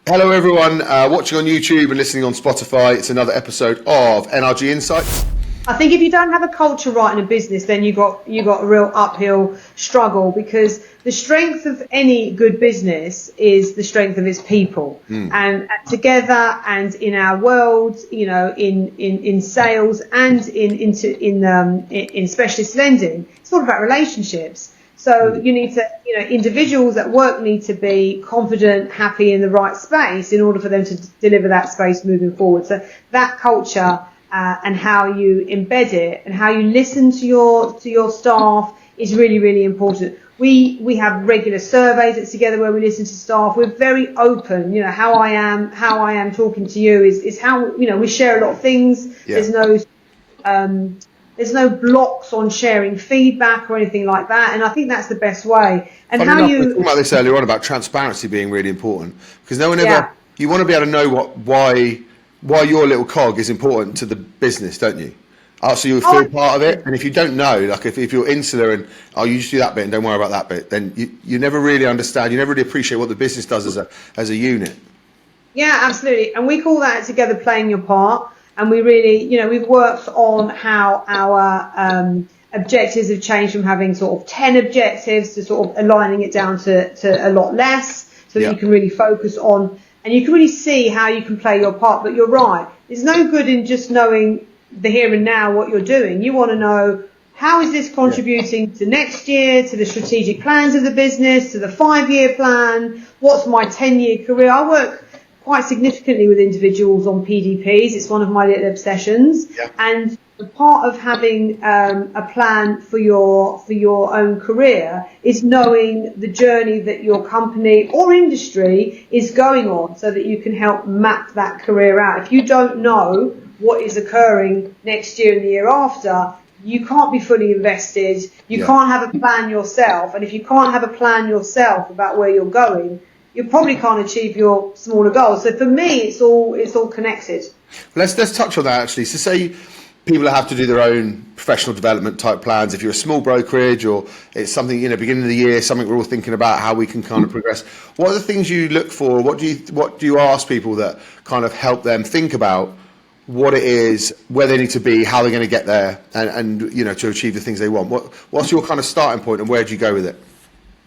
Hello everyone, watching on YouTube and listening on Spotify. It's another episode of NRG Insights. I think if you don't have a culture right in a business, then you got a real uphill struggle, because the strength of any good business is the strength of its people. And together, and in our world, in sales and in specialist lending, it's all about relationships. So you need to, individuals at work need to be confident, happy in the right space in order for them to deliver that space moving forward. So that culture and how you embed it and how you listen to your staff is really, really important. We have regular surveys together where we listen to staff. We're very open. How I am talking to you is how, we share a lot of things. Yeah. There's no blocks on sharing feedback or anything like that, and I think that's the best way. And we were talking about this earlier on about transparency being really important, because no one ever, you want to be able to know why your little cog is important to the business, don't you? So you'll feel part of it, and if you don't know, like if you're insular and you just do that bit and don't worry about that bit, then you never really understand, you never really appreciate what the business does as a unit. Yeah, absolutely, and we call that together playing your part. And we really, we've worked on how our objectives have changed from having sort of 10 objectives to sort of aligning it down to a lot less, so that you can really focus on, and you can really see how you can play your part. But you're right, it's no good in just knowing the here and now what you're doing. You want to know, how is this contributing to next year, to the strategic plans of the business, to the 5-year plan? What's my 10-year career? I work quite significantly with individuals on PDPs. It's one of my little obsessions. Yeah. And part of having a plan for your own career is knowing the journey that your company or industry is going on, so that you can help map that career out. If you don't know what is occurring next year and the year after, you can't be fully invested. You can't have a plan yourself. And if you can't have a plan yourself about where you're going, you probably can't achieve your smaller goals. So for me, it's all connected. Let's touch on that actually. So say people have to do their own professional development type plans. If you're a small brokerage, or it's something, beginning of the year, something we're all thinking about how we can kind of progress. What are the things you look for? What do you ask people that kind of help them think about what it is, where they need to be, how they're going to get there, and to achieve the things they want? What's your kind of starting point, and where do you go with it?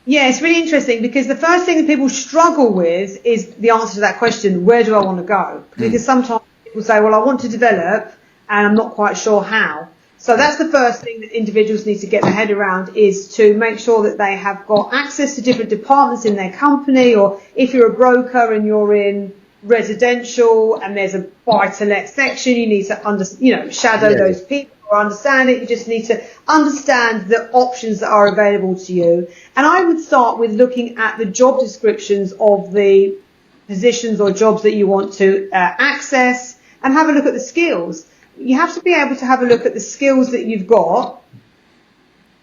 Yeah, it's really interesting, because the first thing that people struggle with is the answer to that question, where do I want to go? Because sometimes people say, well, I want to develop and I'm not quite sure how. So that's the first thing that individuals need to get their head around, is to make sure that they have got access to different departments in their company, or if you're a broker and you're in residential and there's a buy-to-let section, you need to shadow those people. Or understand it. You just need to understand the options that are available to you. And I would start with looking at the job descriptions of the positions or jobs that you want to access, and have a look at the skills. You have to be able to have a look at the skills that you've got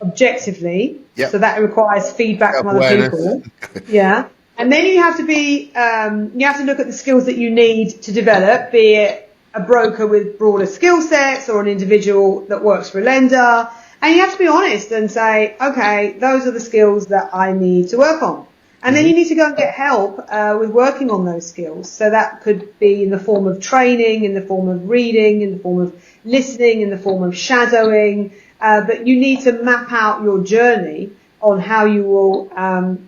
objectively. Yep. So that requires feedback from other people. Yeah. And then you have to look at the skills that you need to develop, be it a broker with broader skill sets or an individual that works for a lender. And you have to be honest and say, okay, those are the skills that I need to work on. And then you need to go and get help with working on those skills. So that could be in the form of training, in the form of reading, in the form of listening, in the form of shadowing. But you need to map out your journey on how you will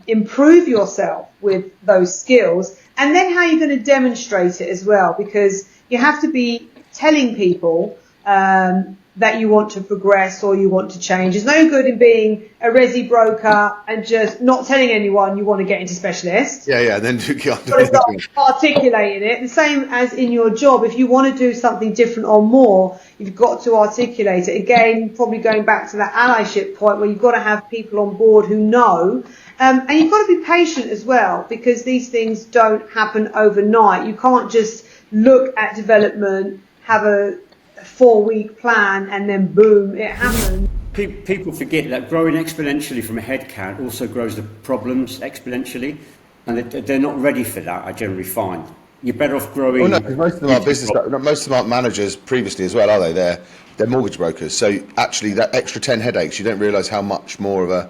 improve yourself with those skills, and then how you're going to demonstrate it as well, because you have to be telling people that you want to progress or you want to change. There's no good in being a resi broker and just not telling anyone you want to get into specialist. Yeah. Then you got to start articulating it. The same as in your job. If you want to do something different or more, you've got to articulate it. Again, probably going back to that allyship point, where you've got to have people on board who know. And you've got to be patient as well, because these things don't happen overnight. You can't just look at development, have a 4-week plan, and then boom, it happens. People forget that growing exponentially from a head count also grows the problems exponentially, and they're not ready for that, I generally find. You're better off growing. Well, no, because most of them are business. Most of them are managers previously as well, are they? They're mortgage brokers. So actually, that extra 10 headaches, you don't realise how much more of a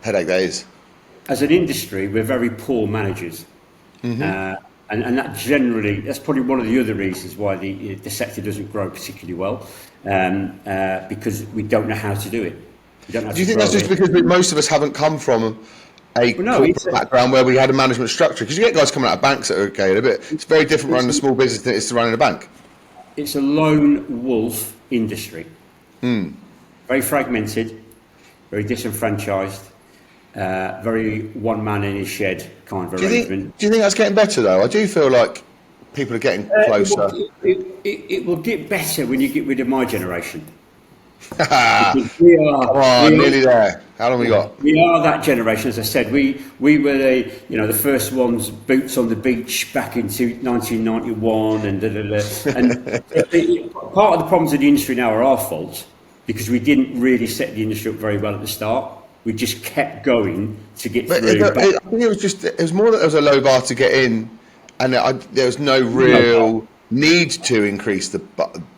headache that is. As an industry, we're very poor managers. Mm-hmm. And that generally, that's probably one of the other reasons why the sector doesn't grow particularly well, because we don't know how to do it. We don't know how Do you to think that's grow just it. because most of us haven't come from a corporate background where we had a management structure? Because you get guys coming out of banks that are okay a bit. It's very different running a small business than it is to running a bank. It's a lone wolf industry. Very fragmented, very disenfranchised, very one man in his shed kind of arrangement. Do you think that's getting better though? I do feel like people are getting closer. It will get better when you get rid of my generation. Come on, nearly there. How long we got? We are that generation, as I said. We were the first ones, boots on the beach back in 1991, and And part of the problems of the industry now are our fault, because we didn't really set the industry up very well at the start. We just kept going to get through. I think it was more that there was a low bar to get in, and there was no real need to increase the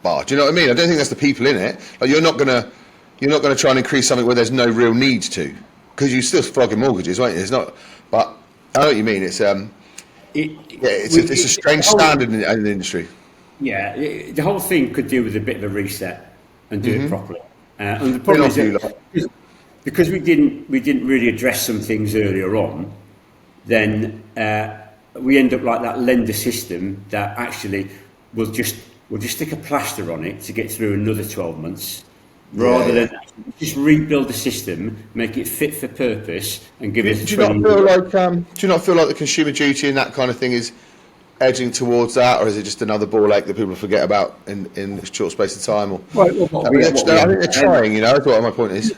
bar. Do you know what I mean? I don't think that's the people in it. Like, you're not gonna try and increase something where there's no real need to, because you're still flogging mortgages, aren't you? It's not. But I know what you mean. It's a strange standard in the industry. Yeah, the whole thing could do with a bit of a reset and do it properly. And the problem is that because we didn't really address some things earlier on, then we end up like that lender system that actually we'll just stick a plaster on it to get through another 12 months, rather than just rebuild the system, make it fit for purpose, and give us. Do you not feel like the consumer duty and that kind of thing is edging towards that, or is it just another ball ache that people forget about in a short space of time? Or I think they're trying. That's what my point is.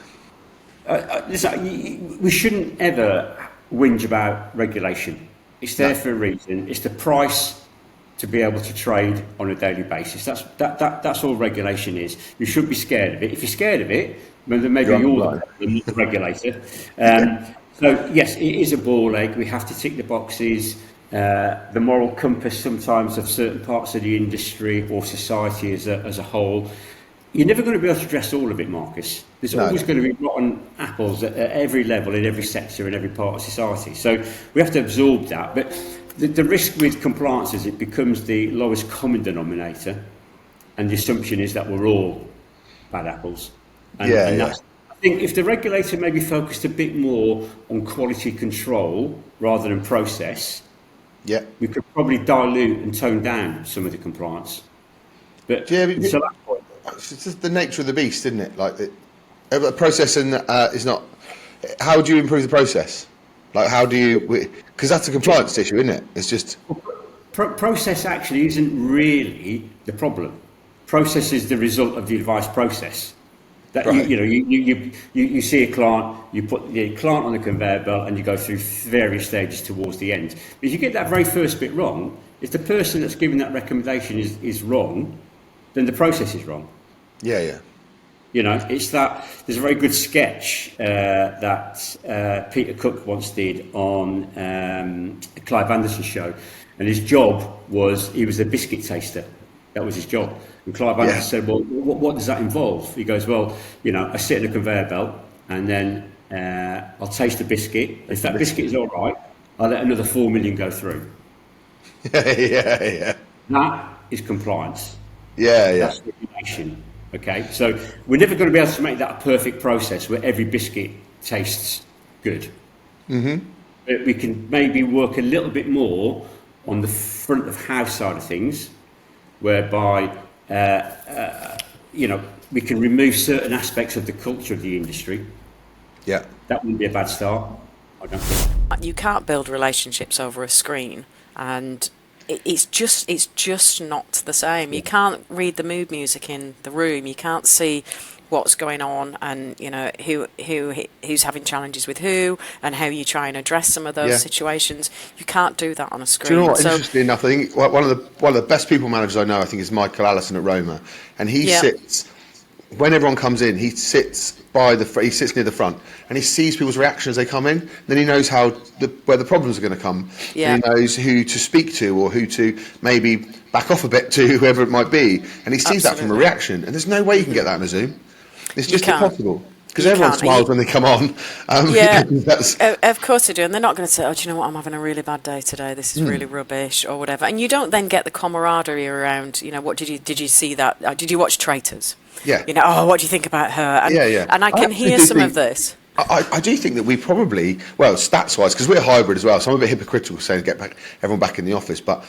Listen, we shouldn't ever whinge about regulation. It's there for a reason. It's the price to be able to trade on a daily basis. That's all regulation is. You shouldn't be scared of it. If you're scared of it, then maybe you're the regulator. So yes, it is a ball ache. We have to tick the boxes. The moral compass sometimes of certain parts of the industry or society as a whole. You're never going to be able to address all of it, Marcus. There's always going to be rotten apples at every level, in every sector, in every part of society. So we have to absorb that. But the risk with compliance is it becomes the lowest common denominator, and the assumption is that we're all bad apples. I think if the regulator maybe focused a bit more on quality control rather than process, we could probably dilute and tone down some of the compliance. But until that point, it's just the nature of the beast, isn't it? Like a process is not. How do you improve the process? Like, how do you? Because that's a compliance issue, isn't it? It's just process actually isn't really the problem. Process is the result of the advice process. That you see a client, you put the client on the conveyor belt, and you go through various stages towards the end. But if you get that very first bit wrong, if the person that's giving that recommendation is wrong, then the process is wrong. It's that. There's a very good sketch that Peter Cook once did on Clive Anderson's show, and his job was he was a biscuit taster. That was his job. And Clive Anderson said, well, what does that involve? He goes, well, I sit in a conveyor belt, and then I'll taste the biscuit. If that biscuit is all right, I'll let another 4 million go through. That is compliance. That's regulation. Okay, so we're never going to be able to make that a perfect process where every biscuit tastes good. But we can maybe work a little bit more on the front of house side of things, whereby we can remove certain aspects of the culture of the industry. That wouldn't be a bad start, I don't think. You can't build relationships over a screen, and it's just not the same. You can't read the mood music in the room. You can't see what's going on, and who's having challenges with who, and how you try and address some of those situations. You can't do that on a screen. Do you know what? Interestingly enough, I think one of the best people managers I know, I think, is Michael Allison at Roma, and he sits when everyone comes in. He sits near the front, and he sees people's reaction as they come in. Then he knows where the problems are going to come. And he knows who to speak to, or who to maybe back off a bit to, whoever it might be. And he sees that from a reaction. And there's no way you can get that in a Zoom. It's just impossible. Because everyone smiles when they come on. Yeah, That's, of course they do, and they're not going to say, "Oh, do you know what? I'm having a really bad day today. This is really rubbish," or whatever. And you don't then get the camaraderie around. What did you see that? Did you watch Traitors? yeah. Oh, what do you think about her? And, Yeah. And I can actually hear do some of this. I do think that we probably, well, stats-wise, because we're hybrid as well, so I'm a bit hypocritical saying get everyone back in the office, but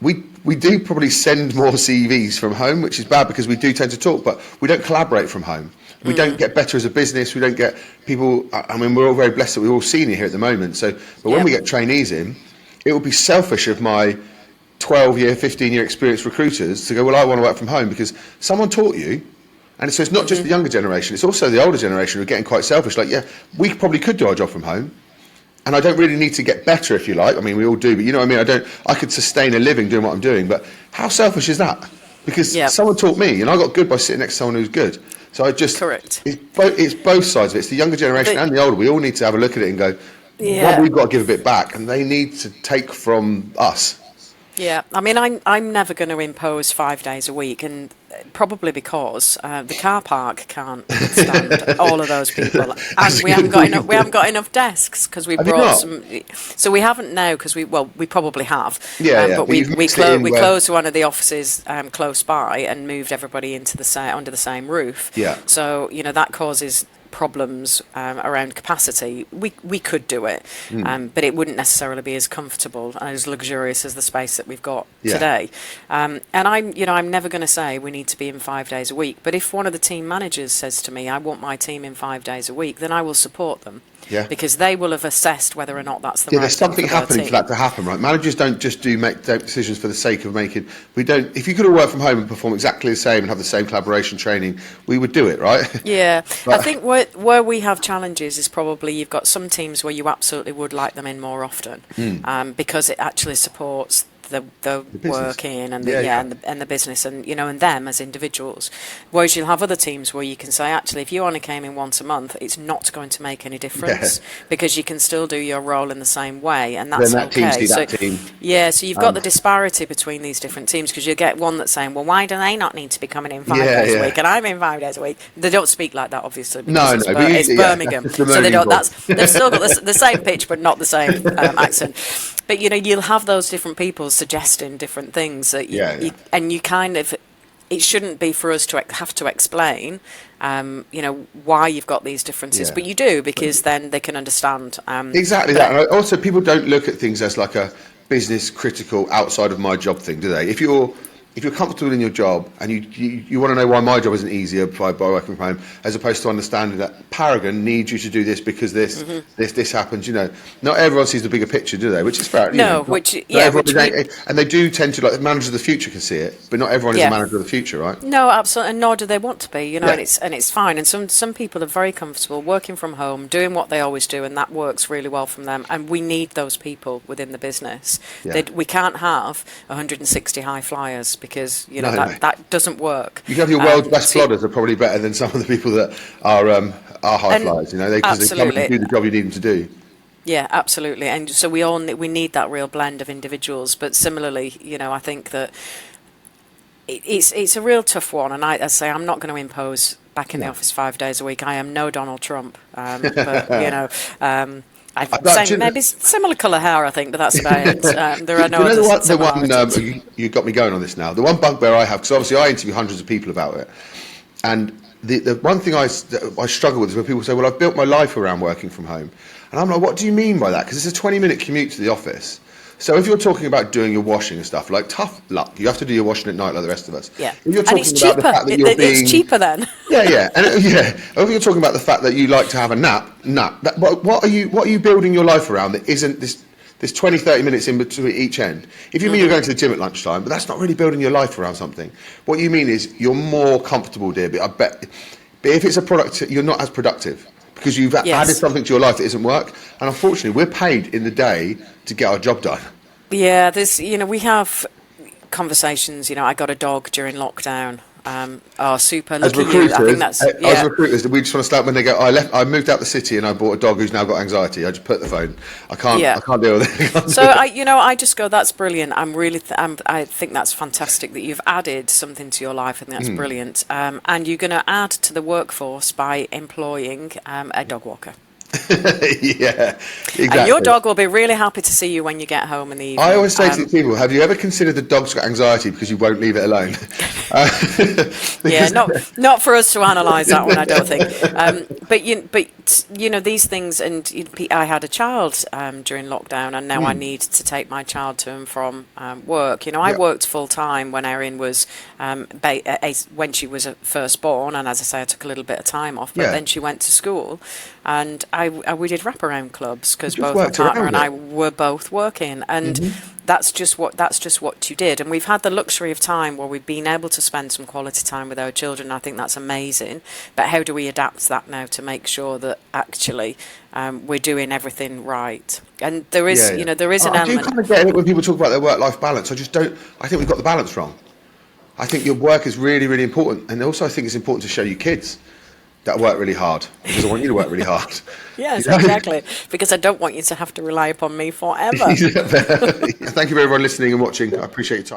we do probably send more CVs from home, which is bad because we do tend to talk, but we don't collaborate from home. We don't get better as a business. We don't get people. I mean, we're all very blessed that we're all senior here at the moment. So, but when we get trainees in, it would be selfish of my 12-year, 15-year experienced recruiters to go, well, I want to work from home because someone taught you. And so it's not just the younger generation, it's also the older generation who are getting quite selfish. Like, yeah, we probably could do our job from home. And I don't really need to get better, if you like. I mean, we all do, but you know what I mean? I could sustain a living doing what I'm doing, but how selfish is that? Because someone taught me, and I got good by sitting next to someone who's good. So I just... Correct. It's both sides of it. It's the younger generation and the older. We all need to have a look at it and go, well, we've got to give a bit back, and they need to take from us. Yeah, I mean, I'm never going to impose 5 days a week, and probably because the car park can't stand all of those people, and we haven't got enough desks because we brought some. So we haven't now because we probably have. But we closed one of the offices close by and moved everybody into under the same roof. Yeah. So that causes problems around capacity. We could do it, but it wouldn't necessarily be as comfortable and as luxurious as the space that we've got today. And I'm never going to say we need to be in 5 days a week. But if one of the team managers says to me, "I want my team in 5 days a week," then I will support them. Yeah. Because they will have assessed whether or not that's the right thing. There's something happening for that to happen, right? Managers don't just make decisions for the sake of making. We don't. If you could all work from home and perform exactly the same and have the same collaboration training, we would do it, right? Yeah. I think where we have challenges is probably you've got some teams where you absolutely would like them in more often, because it actually supports the working and the business and them as individuals. Whereas you'll have other teams where you can say, actually, if you only came in once a month, it's not going to make any difference because you can still do your role in the same way, and that's okay. So you've got the disparity between these different teams because you get one that's saying, well, why do they not need to be coming in 5 days a week and I'm in 5 days a week? They don't speak like that, obviously. It's Birmingham, so they don't. They've still got the same pitch, but not the same accent. But you'll have those different people suggesting different things that and you kind of, it shouldn't be for us to have to explain why you've got these differences, but you do, because then they can understand exactly that. And also, people don't look at things as like a business critical outside of my job thing, do they? If you're comfortable in your job and you want to know why my job isn't easier by working from home, as opposed to understanding that Paragon needs you to do this because this happens. Not everyone sees the bigger picture, do they? Which is fair. And they do tend to, like, the manager of the future can see it, but not everyone is a manager of the future, right? No, absolutely, and nor do they want to be. And it's fine. And some people are very comfortable working from home, doing what they always do, and that works really well from them. And we need those people within the business. We can't have 160 high flyers, because that doesn't work. You can have your world's best plodders are probably better than some of the people that are high flyers. Because they come and do the job you need them to do. Yeah, absolutely. And so we need that real blend of individuals. But similarly, I think that it's a real tough one. And I say I'm not going to impose back in the office 5 days a week. I am no Donald Trump. Maybe similar colour hair, I think, but that's about it. There are no other similarities. You got me going on this now. The one bugbear I have, because obviously I interview hundreds of people about it, and the one thing I struggle with is when people say, well, I've built my life around working from home. And I'm like, what do you mean by that? Because it's a 20-minute commute to the office. So if you're talking about doing your washing and stuff, like, tough luck. You have to do your washing at night like the rest of us. Yeah. If you're talking about the fact that it's cheaper then. If you're talking about the fact that you like to have a nap. What are you building your life around that isn't this 20, 30 minutes in between each end? If you mean you're going to the gym at lunchtime, but that's not really building your life around something. What you mean is you're more comfortable, dear, but I bet. But if it's a product, you're not as productive, because you've added something to your life that isn't work. And unfortunately, we're paid in the day to get our job done. Yeah, we have conversations. I got a dog during lockdown. Oh, super. As Look at you. recruiters, I think that's, as yeah. recruiters, we just want to start when they go. I moved out the city and I bought a dog who's now got anxiety. I just put the phone. I can't deal with it. So I just go, that's brilliant. I think that's fantastic that you've added something to your life. I think that's brilliant. And you're going to add to the workforce by employing a dog walker. Yeah, exactly. And your dog will be really happy to see you when you get home in the evening. I always say to people, have you ever considered the dog's got anxiety because you won't leave it alone? Yeah, not for us to analyse that one, I don't think. But these things, and I had a child during lockdown, and now I need to take my child to and from work. I worked full time when Erin was when she was first born, and as I say, I took a little bit of time off. But then she went to school, and we did wraparound clubs because both my partner and I were both working, and that's just what you did. And we've had the luxury of time where we've been able to spend some quality time with our children. I think that's amazing. But how do we adapt that now to make sure that actually we're doing everything right? And there is, there is an element. I do kind of get it when people talk about their work-life balance. I think we've got the balance wrong. I think your work is really, really important, and also I think it's important to show your kids that I work really hard because I want you to work really hard. Yes, exactly. Because I don't want you to have to rely upon me forever. Thank you for everyone listening and watching. I appreciate your time.